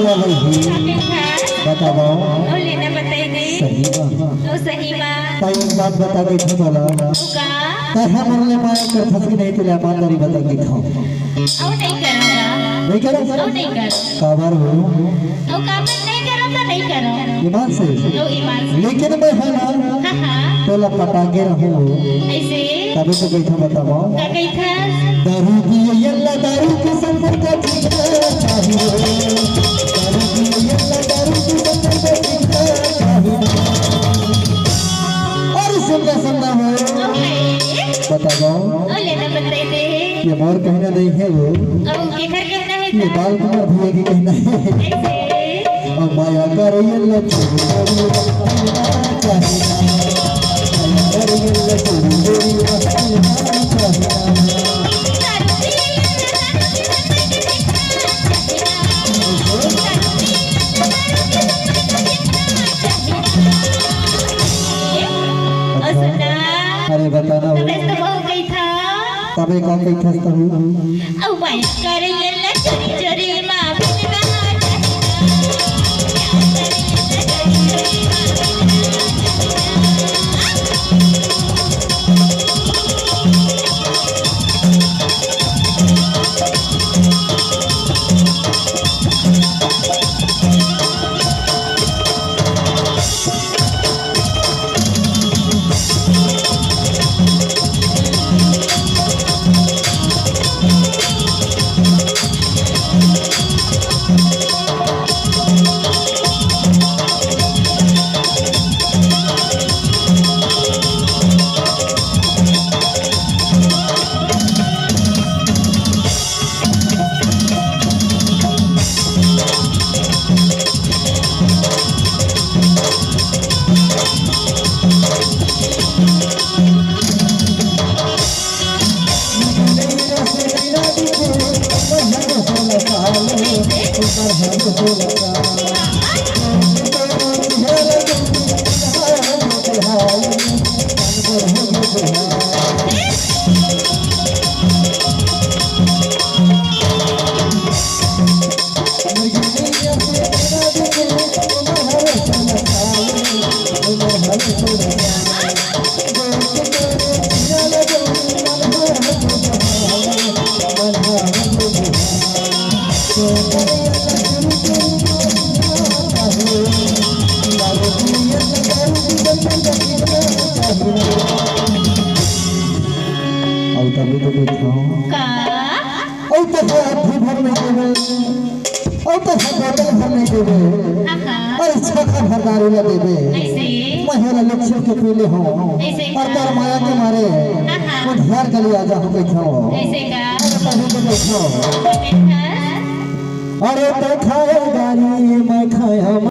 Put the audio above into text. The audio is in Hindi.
आ गई बताओ लेना बताएंगे सही बात तो सही बात ताई एक बात बता गई थी बोला का कहा मरले माया कर फंस के नहीं तुले ईमानदारी बता गई था और नहीं करूंगा नहीं करो और नहीं करो काबर हो और काम नहीं करो तो नहीं करो ईमान से तो ईमान से लेकिन मैं है ना हाँ हाँ तोला पटाके रहूं ऐसे तभी तो गई था बताओ का कही था दारू पिए यल्ला दारू के संग का जीना चाहिए दारू पिए यल्ला दारू के संग का जीना चाहिए और सुनना सुनना हो बताओ और लेना बताएंगे ये मोर कहना नहीं है वो और के घर कहना है ये बाल कुमार भैया की कहना है ऐसे और माया कर यल्ला चाहिए कर यल्ला अरे बताना हो तबे कौन कही खस्ता हूँ तभी तो देखा और तो भर नहीं देवे और तो बोतल भर नहीं देवे और छक्का भर दारू ला देवे महिला लक्ष्य के पीले हो और तर माया के मारे वो ढेर गली आ जा हो बैठो तभी तो देखो अरे तो खाए गाली मैं खाया